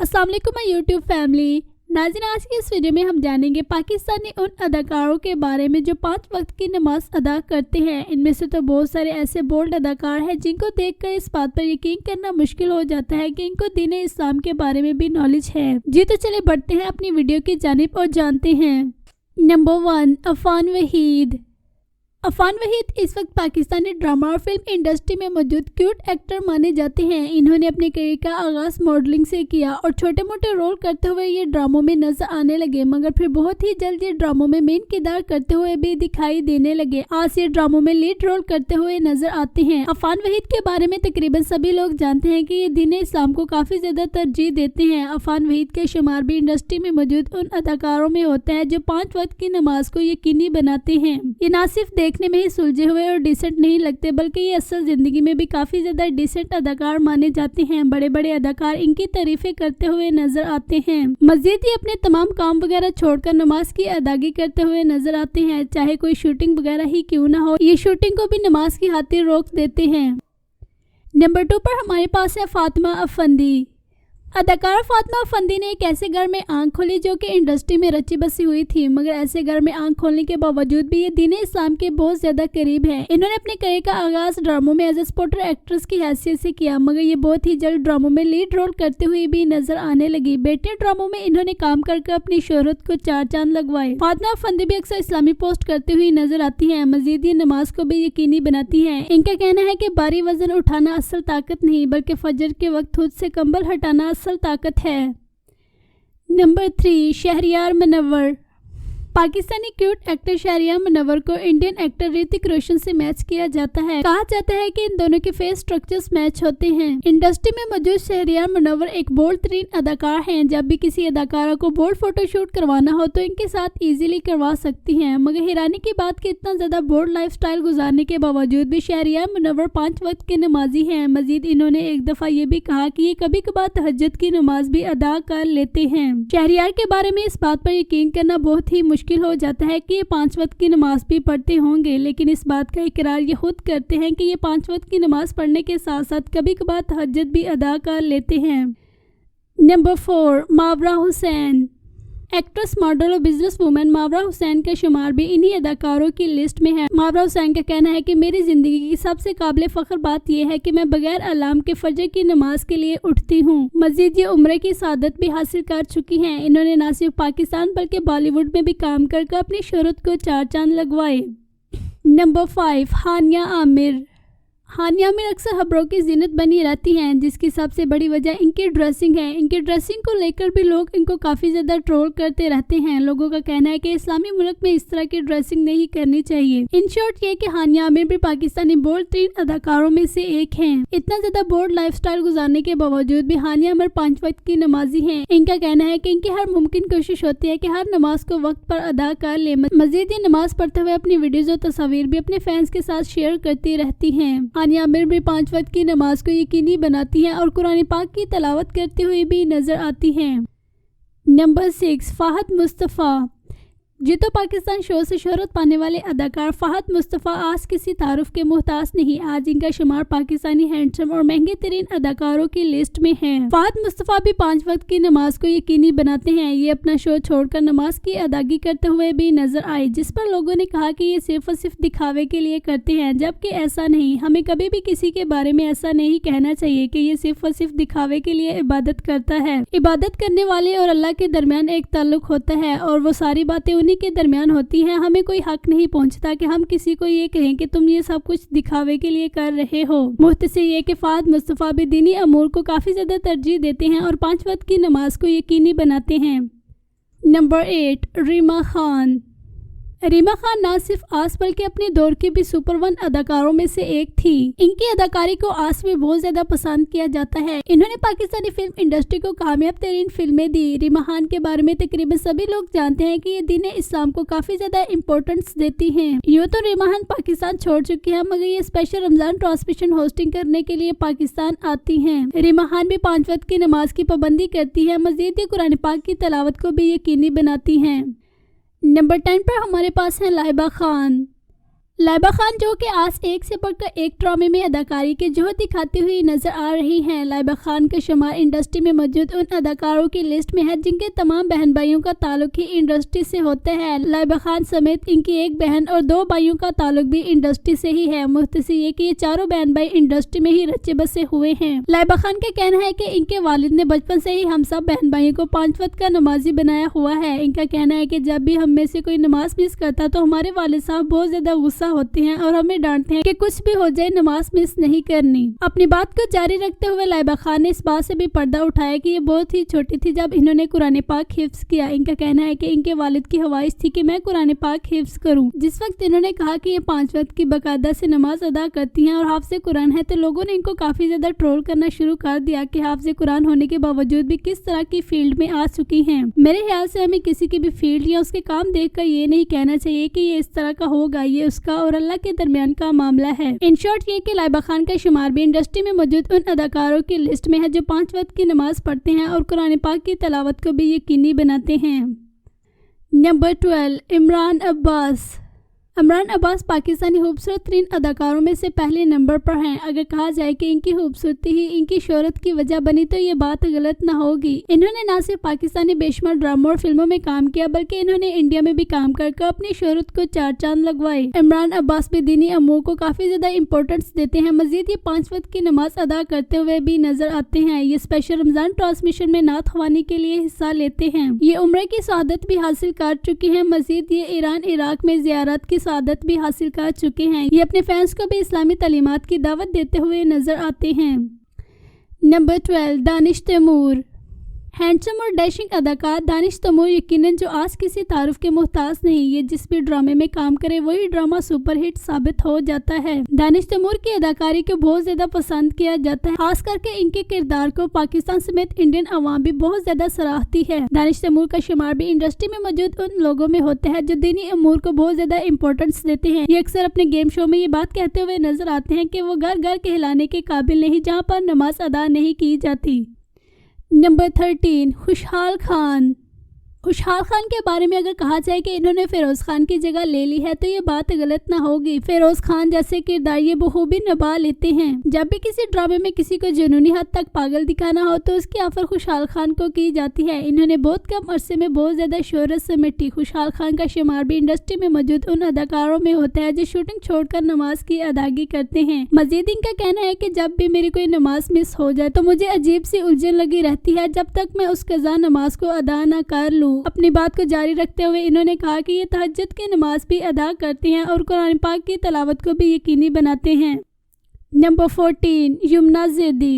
अस्सलाम वालेकुम my YouTube family. नाज़रीन, आज की इस वीडियो में हम जानेंगे पाकिस्तानी उन अदाकारों के बारे में जो 5 वक्त की नमाज अदा करते हैं। इनमें से तो बहुत सारे ऐसे बोल्ड अदाकार हैं जिनको देखकर इस बात पर यकीन करना मुश्किल हो जाता है कि इनको दीन इस्लाम के बारे में भी नॉलेज है। जी तो चले बढ़ते हैं अपनी वीडियो की जानिब और जानते हैं। नंबर 1, अफान वहीद। अफान वहीद इस वक्त पाकिस्तानी ड्रामा और फिल्म इंडस्ट्री में मौजूद क्यूट एक्टर माने जाते हैं। इन्होंने अपने करियर का आगाज मॉडलिंग से किया और छोटे मोटे रोल करते हुए ये ड्रामों में नजर आने लगे, मगर फिर बहुत ही जल्द ये ड्रामों में मेन किरदार करते हुए भी दिखाई देने लगे। आज ये ड्रामों में लीड रोल करते हुए नजर आते हैं। अफान वहीद के बारे में तकरीबन सभी लोग जानते हैं कि ये दीन इस्लाम को काफी ज्यादा तरजीह देते हैं। अफान वहीद के शुमार भी इंडस्ट्री में मौजूद उन अदाकारों में होता है जो 5 वक्त की नमाज को यकीनी बनाते हैं। ये ना सिर्फ देखने में ही सुलझे हुए और डिसेंट नहीं लगते, बल्कि ये असल जिंदगी में भी काफी ज्यादा डिसेंट अदाकार माने जाते हैं। बड़े बड़े अदाकार इनकी तारीफें करते हुए नजर आते हैं। मजीद ये अपने तमाम काम वगैरह छोड़कर नमाज की अदागी करते हुए नजर आते हैं। चाहे कोई शूटिंग वगैरह ही क्यों ना हो, ये शूटिंग को भी नमाज की खातिर रोक देते हैं। नंबर 2 पर हमारे पास है फातिमा अफंदी। अदाकारा फातिमा अफंदी ने एक ऐसे घर में आंख खोली जो कि इंडस्ट्री में रची बसी हुई थी, मगर ऐसे घर में आंख खोलने के बावजूद भी ये दीन इस्लाम के बहुत ज्यादा करीब है। इन्होंने अपने करियर का आगाज ड्रामों में एज ए सपोर्टर एक्ट्रेस की हैसियत से किया, मगर ये बहुत ही जल्द ड्रामों में लीड रोल करते हुए भी नजर आने लगी। बेटे ड्रामों में इन्होंने काम करके अपनी शोहरत को 4 चांद लगवाए। फातिमा अफंदी भी अक्सर इस्लामी पोस्ट करती हुई नजर आती है। मजीद ये नमाज को भी यकीनी बनाती है। इनका कहना है कि भारी वजन उठाना असल ताकत नहीं, बल्कि फजर के वक्त खुद से कंबल हटाना असल ताकत है। Number 3, Shahryar Munawar. Pakistani cute actor Shahryar Munawar को इंडियन एक्टर ऋतिक रोशन से मैच किया जाता है। कहा जाता है कि इन दोनों के फेस स्ट्रक्चर्स मैच होते हैं। इंडस्ट्री में मौजूद शहरियार मुनव्वर एक बोल्ड तरीन अदाकार हैं। जब भी किसी अदाकारा को बोल्ड फोटोशूट करवाना हो तो इनके साथ इजीली करवा सकती हैं। मगर हैरानी की बात कि इतना ज्यादा बोल्ड लाइफस्टाइल गुजारने के बावजूद भी शहरियार मुनव्वर 5 वक्त के नमाजी हैं। मजीद इन्होंने एक दफा ये भी कहा कि ये कभी कभार तहज्जुद की नमाज भी अदा कर लेते हैं। शहरियार के बारे में इस बात पर यकीन करना बहुत ही मुश्किल हो जाता है कि ये 5 वक्त की नमाज भी पढ़ते होंगे, लेकिन इस बात का इकरार ये खुद करते हैं कि ये 5 वक्त की नमाज पढ़ने के साथ साथ कभी कभार तहज्जुद भी अदा कर लेते हैं। नंबर 4, मावरा हुसैन। एक्ट्रेस, मॉडल और बिजनेस वुमेन मावरा हुसैन का शुमार भी इन्हीं अदाकारों की लिस्ट में है। मावरा हुसैन का कहना है कि मेरी जिंदगी की सबसे काबिल फख्र बात यह है कि मैं बगैर अलार्म के फजर की नमाज के लिए उठती हूँ। मजीद ये उम्र की सादत भी हासिल कर चुकी हैं। इन्होंने न सिर्फ पाकिस्तान बल्कि बॉलीवुड में भी काम कर अपनी शोहरत को 4 चांद लगवाए। नंबर 5, हानिया आमिर। हानिया आमिर अक्सर खबरों की जीनत बनी रहती हैं, जिसकी सबसे बड़ी वजह इनकी ड्रेसिंग है। इनकी ड्रेसिंग को लेकर भी लोग इनको काफ़ी ज़्यादा ट्रोल करते रहते हैं। लोगों का कहना है कि इस्लामी मुल्क में इस तरह की ड्रेसिंग नहीं करनी चाहिए। इन शॉर्ट ये कि हानिया आमिर भी पाकिस्तानी बोल्ड 3 अदाकारों में से एक हैं। इतना ज़्यादा बोल्ड लाइफस्टाइल गुजारने के बावजूद भी हानिया आमिर 5 वक्त की नमाजी हैं। इनका कहना है कि इनकी हर मुमकिन कोशिश होती है कि हर नमाज को वक्त पर अदा कर ले। मजीद ये नमाज पढ़ते हुए अपनी वीडियोज और तस्वीर भी अपने फैंस के साथ शेयर करती रहती हैं। हानिया आमिर भी 5 वक्त की नमाज को यकीनी बनाती हैं और कुरान पाक की तलावत करते हुए भी नजर आती हैं। नंबर 6, फहद मुस्तफ़ा। जी तो पाकिस्तान शो से शोहरत पाने वाले अदाकार फहद मुस्तफ़ा आज किसी तारुफ के मोहताज नहीं। आज इनका शुमार पाकिस्तानी हैंडसम और महंगे तरीन अदाकारों की लिस्ट में है। फहद मुस्तफ़ा भी 5 वक्त की नमाज को यकीनी बनाते हैं। ये अपना शो छोड़कर नमाज की अदागी करते हुए भी नजर आए, जिस पर लोगों ने कहा कि ये सिर्फ और सिर्फ दिखावे के लिए करते हैं, जबकि ऐसा नहीं। हमें कभी भी किसी के बारे में ऐसा नहीं कहना चाहिए कि ये सिर्फ और सिर्फ दिखावे के लिए इबादत करता है। इबादत करने वाले और अल्लाह के दरमियान एक ताल्लुक होता है और वो सारी बातें उन्हीं के दरमियान होती हैं। हमें कोई हक नहीं पहुंचता कि हम किसी को ये कहें कि तुम ये सब कुछ दिखावे के लिए कर रहे हो। मुख्तसर ये कि फहद मुस्तफ़ा भी दीनी अमूर को काफी ज्यादा तरजीह देते हैं और 5 वक्त की नमाज को यकीनी बनाते हैं। नंबर 8, रीमा खान। रीमा खान ना सिर्फ आज बल्कि अपने दौर की भी सुपर 1 अदाकारों में से एक थी। इनकी अदाकारी को आज भी बहुत ज्यादा पसंद किया जाता है। इन्होंने पाकिस्तानी फिल्म इंडस्ट्री को कामयाब तरीन फिल्में दी। रीमा खान के बारे में तकरीबन सभी लोग जानते हैं कि ये दीन इस्लाम को काफी ज्यादा इम्पोर्टेंस देती हैं। यूँ तो रीमा खान पाकिस्तान छोड़ चुकी है, मगर ये स्पेशल रमजान ट्रांसमिशन होस्टिंग करने के लिए पाकिस्तान आती हैं। रीमा खान भी 5 वक्त की नमाज की पाबंदी करती है। मजीद ये कुरान पाक की तलावत को भी यकीनी बनाती हैं। नंबर 10 पर हमारे पास है लाइबा खान। लाइबा खान जो कि आज एक से बढ़कर एक ड्रामे में अदाकारी के जोहर दिखाती हुई नजर आ रही हैं। लाइबा खान का शुमार इंडस्ट्री में मौजूद उन अदाकारों की लिस्ट में है जिनके तमाम बहन भाइयों का ताल्लुक ही इंडस्ट्री से होता है। लाइबा खान समेत इनकी एक बहन और 2 भाइयों का ताल्लुक भी इंडस्ट्री से ही है। मुख्तसर ये कि ये चारों बहन भाई इंडस्ट्री में ही रचे बसे हुए हैं। लाइबा खान का कहना है कि इनके वालिद ने बचपन से ही हम सब बहन भाइयों को 5 वक्त का नमाजी बनाया हुआ है। इनका कहना है कि जब भी हम में से कोई नमाज मिस करता तो हमारे वालिद साहब बहुत ज्यादा गुस्सा होते हैं और हमें डांटते हैं कि कुछ भी हो जाए नमाज मिस नहीं करनी। अपनी बात को जारी रखते हुए लाइबा खान ने इस बात से भी पर्दा उठाया कि ये बहुत ही छोटी थी जब इन्होंने कुरान पाक हिफ्ज किया। इनका कहना है कि इनके वालिद की ख्वाहिश थी कि मैं कुरान पाक हिफ्ज करूं। जिस वक्त इन्होंने कहा कि ये 5 वक्त की बाकायदा से नमाज अदा करती हैं और हाफिज़ कुरान है तो लोगों ने इनको काफी ज्यादा ट्रोल करना शुरू कर दिया कि हाफिज़ कुरान होने के बावजूद भी किस तरह की फील्ड में आ चुकी हैं। मेरे ख्याल से हमें किसी की भी फील्ड या उसके काम देखकर ये नहीं कहना चाहिए कि ये इस तरह का होगा, ये उसका और अल्लाह के दरमियान का मामला है। इन शॉर्ट ये कि लाइबा खान का शुमार भी इंडस्ट्री में मौजूद उन अदाकारों की लिस्ट में है जो 5 वक्त की नमाज पढ़ते हैं और कुरान पाक की तलावत को भी यकीनी बनाते हैं। नंबर 12, इमरान अब्बास। इमरान अब्बास पाकिस्तानी खूबसूरत तरीन अदाकारों में से पहले नंबर पर हैं। अगर कहा जाए कि इनकी खूबसूरती ही इनकी शोहरत की वजह बनी तो ये बात गलत न होगी। इन्होंने न सिर्फ पाकिस्तानी बेशुमार ड्रामों और फिल्मों में काम किया बल्कि इन्होंने इंडिया में भी काम कर अपनी शोहरत को 4 चांद लगवाए। इमरान अब्बास भी दीनी अमूर को काफी ज्यादा इंपॉर्टेंस देते हैं। मजीद ये 5 वक्त की नमाज अदा करते हुए भी नजर आते हैं। ये स्पेशल रमजान ट्रांसमिशन में नात ख्वानी के लिए हिस्सा लेते हैं। ये उम्र की शहादत भी हासिल कर चुकी है। मजीद ये ईरान इराक में जियारत की शहादत भी हासिल कर चुके हैं। ये अपने फैंस को भी इस्लामी तालीमात की दावत देते हुए नजर आते हैं। नंबर 12, दानिश तैमूर। हैंडसम और डैशिंग अदाकार दानिश तैमूर यकीनन जो आज किसी तारुफ के मोहताज नहीं। ये जिस भी ड्रामे में काम करे वही ड्रामा सुपरहिट साबित हो जाता है। दानिश तैमूर की अदाकारी को बहुत ज्यादा पसंद किया जाता है। खास करके इनके किरदार को पाकिस्तान समेत इंडियन अवाम भी बहुत ज्यादा सराहती है। दानिश तैमूर का शुमार भी इंडस्ट्री में मौजूद उन लोगों में होता है जो दीनी अमूर को बहुत ज्यादा इंपॉर्टेंस देते हैं। ये अक्सर अपने गेम शो में ये बात कहते हुए नजर आते हैं कि वो घर घर कहलाने के काबिल नहीं जहाँ पर नमाज अदा नहीं की जाती। नंबर 13, खुशहाल खान। खुशहाल खान के बारे में अगर कहा जाए कि इन्होंने फिरोज खान की जगह ले ली है तो ये बात गलत ना होगी। फिरोज खान जैसे किरदार ये बखूबी निभा लेते हैं। जब भी किसी ड्रामे में किसी को जुनूनी हद तक पागल दिखाना हो तो उसकी ऑफर खुशहाल खान को की जाती है। इन्होंने बहुत कम अरसे में बहुत ज्यादा शोहरत समेटी। खुशहाल खान का शुमार भी इंडस्ट्री में मौजूद उन अदाकारों में होता है जो शूटिंग छोड़कर नमाज की अदायगी करते हैं। मजीद इनका कहना है कि जब भी मेरी कोई नमाज मिस हो जाए तो मुझे अजीब सी उलझन लगी रहती है जब तक मैं उस कज़ा नमाज को अदा न कर लूँ। अपनी बात को जारी रखते हुए इन्होंने कहा कि ये तहज्जुद की नमाज भी अदा करते हैं और कुरान पाक की तलावत को भी यकीनी बनाते हैं। नंबर 14, यमुना ज़ैदी।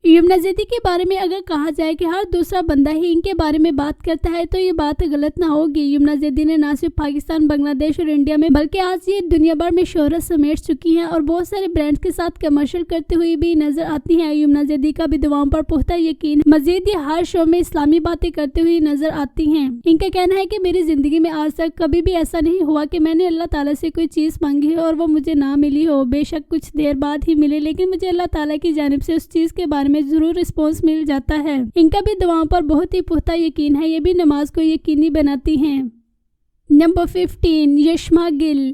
यमुना ज़ैदी के बारे में अगर कहा जाए कि हर दूसरा बंदा ही इनके बारे में बात करता है तो ये बात गलत ना होगी। यमुना ज़ैदी ने न सिर्फ पाकिस्तान, बांग्लादेश और इंडिया में बल्कि आज ये दुनिया भर में शोहरत समेट चुकी हैं और बहुत सारे ब्रांड्स के साथ कमर्शियल करते हुए भी नजर आती हैं। यमुना ज़ैदी का भी दुआओं पर पुख्ता यकीन। मजीद ये हर शो में इस्लामी बातें करते हुए नजर आती हैं। इनका कहना है कि मेरी जिंदगी में आज तक कभी भी ऐसा नहीं हुआ कि मैंने अल्लाह ताला से कोई चीज मांगी हो और वो मुझे ना मिली हो। बेशक कुछ देर बाद ही मिले लेकिन मुझे अल्लाह ताला की जानिब से उस चीज के बारे में जरूर रिस्पॉन्स मिल जाता है। इनका भी दुआओं पर बहुत ही पुख्ता यकीन है। ये भी नमाज को यकीनी बनाती हैं। नंबर 15, यशमा गिल।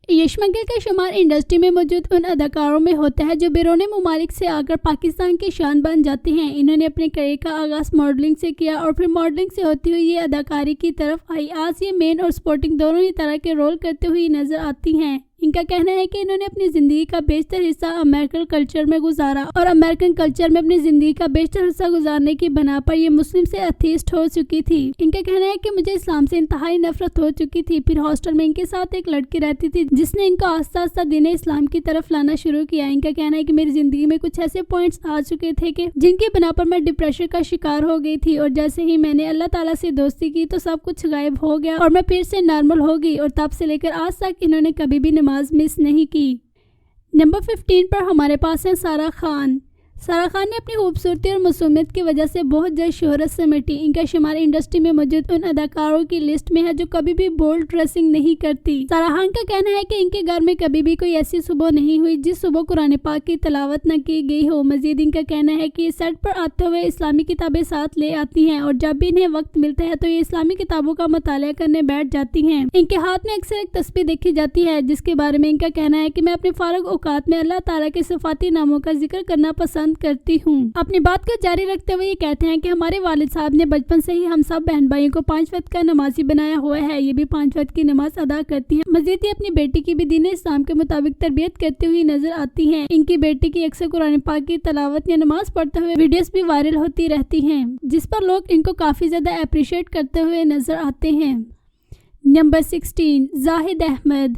यशमा गिल का शुमार इंडस्ट्री में मौजूद उन अदाकारों में होता है जो बैरून मुमालिक से आकर पाकिस्तान की शान बन जाते हैं। इन्होंने अपने करियर का आगाज मॉडलिंग से किया और फिर मॉडलिंग से होती हुई ये अदाकारी की तरफ आई। आज ये मेन और स्पोर्टिंग दोनों ही तरह के रोल करते हुए नजर आती हैं। इनका कहना है कि इन्होंने अपनी जिंदगी का बेशतर हिस्सा अमेरिकन कल्चर में गुजारा और अमेरिकन कल्चर में अपनी जिंदगी का बेशतर हिस्सा गुजारने की बना पर ये मुस्लिम से अथीस्ट हो चुकी थी। इनका कहना है कि मुझे इस्लाम से इंतहाई नफरत हो चुकी थी। फिर हॉस्टल में इनके साथ एक लड़की रहती थी जिसने इनको आस्ता आस्ता दीन इस्लाम की तरफ लाना शुरू किया। इनका कहना है कि मेरी जिंदगी में कुछ ऐसे पॉइंट्स आ चुके थे कि जिनकी बना पर मैं डिप्रेशन का शिकार हो गई थी और जैसे ही मैंने अल्लाह ताला से दोस्ती की तो सब कुछ गायब हो गया और मैं फिर से नॉर्मल हो गई और तब से लेकर आज तक इन्होंने कभी भी नमाज मिस नहीं की। नंबर 15 पर हमारे पास है सारा खान। सारा खान ने अपनी खूबसूरती और मासूमियत की वजह से बहुत जल्द शोहरत समेटी। इनका शुमार इंडस्ट्री में मौजूद उन अदाकारों की लिस्ट में है जो कभी भी बोल्ड ड्रेसिंग नहीं करती। सारा खान का कहना है कि इनके घर में कभी भी कोई ऐसी सुबह नहीं हुई जिस सुबह कुरान पाक की तिलावत न की गई हो। मजीद इनका कहना है कि सेट पर आते हुए इस्लामी किताबें साथ ले आती हैं और जब भी इन्हें वक्त मिलता है तो ये इस्लामी किताबों का मुताला करने बैठ जाती हैं। इनके हाथ में अक्सर एक तस्बीह देखी जाती है जिसके बारे में इनका कहना है कि मैं अपने फारग औकात में अल्लाह ताला के सिफाती नामों का जिक्र करना पसंद करती हूँ। अपनी बात को जारी रखते हुए ये कहते हैं कि हमारे वालिद साहब ने बचपन से ही हम सब बहन भाइयों को 5 वक्त का नमाजी बनाया हुआ है। ये भी 5 वक्त की नमाज अदा करती हैं। मजीद ये अपनी बेटी की भी दीन इस्लाम के मुताबिक तरबियत करती हुई नजर आती हैं। इनकी बेटी की अक्सर कुरान पाक की तिलावत या नमाज पढ़ते हुए वीडियोस भी वायरल होती रहती हैं जिस पर लोग इनको काफी ज्यादा अप्रिशिएट करते हुए नजर आते हैं। नंबर 16, जाहिद अहमद।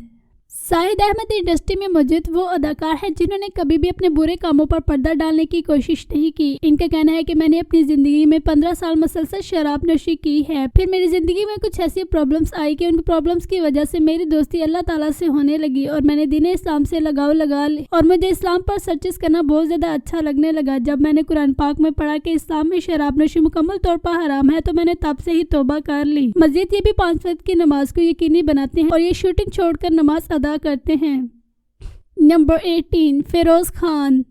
जाहिद अहमद इंडस्ट्री में मौजूद वो अदाकार है जिन्होंने कभी भी अपने बुरे कामों पर पर्दा डालने की कोशिश नहीं की। इनका कहना है कि मैंने अपनी जिंदगी में 15 साल मुसलसल शराब नोशी की है। फिर मेरी जिंदगी में कुछ ऐसी प्रॉब्लम्स आई कि उन प्रॉब्लम्स की वजह से मेरी दोस्ती अल्लाह ताला से होने लगी और मैंने दीन इस्लाम से लगाव लगा ली और मुझे इस्लाम पर सर्चेस करना बहुत ज्यादा अच्छा लगने लगा। जब मैंने कुरान पाक में पढ़ा कि इस्लाम में शराब नोशी मुकम्मल तौर पर हराम है तो मैंने तब से ही तौबा कर ली। मजीद ये भी 5 वक्त की नमाज को यकीनी बनाते हैं और ये शूटिंग छोड़कर नमाज अदा करते हैं। नंबर 18, फिरोज खान।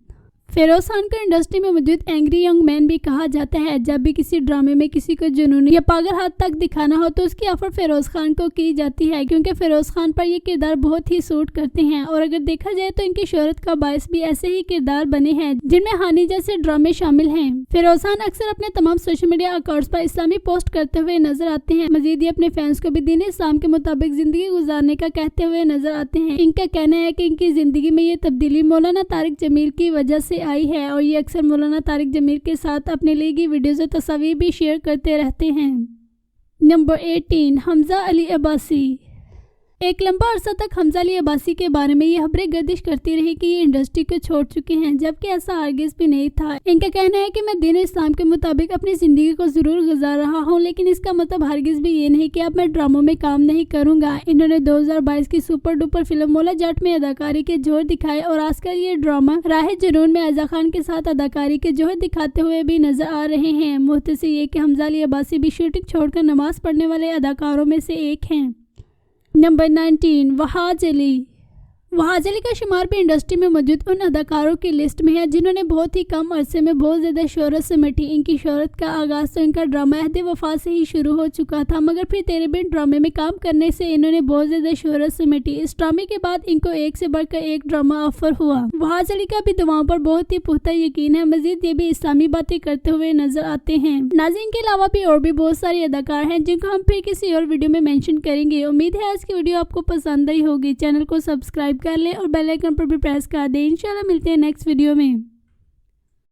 फिरोज खान को इंडस्ट्री में मौजूद एंग्री यंग मैन भी कहा जाता है। जब भी किसी ड्रामे में किसी को जुनूनी या पागल हद तक दिखाना हो तो उसकी ऑफर फिरोज खान को की जाती है क्योंकि फिरोज खान पर ये किरदार बहुत ही सूट करते हैं और अगर देखा जाए तो इनकी शोहरत का बायस भी ऐसे ही किरदार बने हैं जिनमें हानि जैसे ड्रामे शामिल हैं। फिरोज खान अक्सर अपने तमाम सोशल मीडिया अकाउंट्स पर इस्लामी पोस्ट करते हुए नजर आते हैं। मजीद ये अपने फैंस को भी दीन इस्लाम के मुताबिक जिंदगी गुजारने का कहते हुए नजर आते हैं। इनका कहना है कि इनकी जिंदगी में ये तब्दीली मौलाना तारिक जमील की वजह से आई है और ये अक्सर मौलाना तारिक जमील के साथ अपने लिए की वीडियोज और तस्वीर भी शेयर करते रहते हैं। नंबर 18, हमजा अली अब्बासी। एक लंबा अरसा तक हमजा अली अब्बासी के बारे में ये खबरें गर्दिश करती रही कि ये इंडस्ट्री को छोड़ चुके हैं जबकि ऐसा हरगिज़ भी नहीं था। इनका कहना है कि मैं दीन इस्लाम के मुताबिक अपनी ज़िंदगी को ज़रूर गुजार रहा हूँ लेकिन इसका मतलब हरगिज़ भी ये नहीं कि अब मैं ड्रामों में काम नहीं करूँगा। इन्होंने 2022 की super duper film Maula Jatt में अदाकारी के जोर दिखाए और आजकल ये ड्रामा राह जुनून में अज़ा खान के साथ अदाकारी के जोर दिखाते हुए भी नजर आ रहे हैं। मुख्तसर ये कि हमजा अली अब्बासी भी शूटिंग छोड़कर नमाज पढ़ने वाले अदाकारों में से एक हैं। नंबर 19, वहाज अली। वहाज अली का शुमार भी इंडस्ट्री में मौजूद उन अदाकारों की लिस्ट में है जिन्होंने बहुत ही कम अरसे में बहुत ज़्यादा शोहरत समेटी। इनकी शोहरत का आगाज़ तो इनका ड्रामा अहद वफा से ही शुरू हो चुका था मगर फिर तेरे बिन ड्रामे में काम करने से इन्होंने बहुत ज़्यादा शोहरत समेटी। इस ड्रामे के बाद इनको एक से बढ़कर एक ड्रामा ऑफर हुआ। वहाज अली का भी दुआओं पर बहुत ही पुख्ता यकीन है। मजीद ये भी इस्लामी बातें करते हुए नजर आते हैं। नाज़रीन के अलावा भी और भी बहुत सारे अदाकार हैं जिनको हम फिर किसी और वीडियो में मेंशन करेंगे। उम्मीद है आज की वीडियो आपको पसंद आई होगी। चैनल को सब्सक्राइब कर लें और बेल आइकन पर भी प्रेस कर दें। इंशाल्लाह मिलते हैं नेक्स्ट वीडियो में।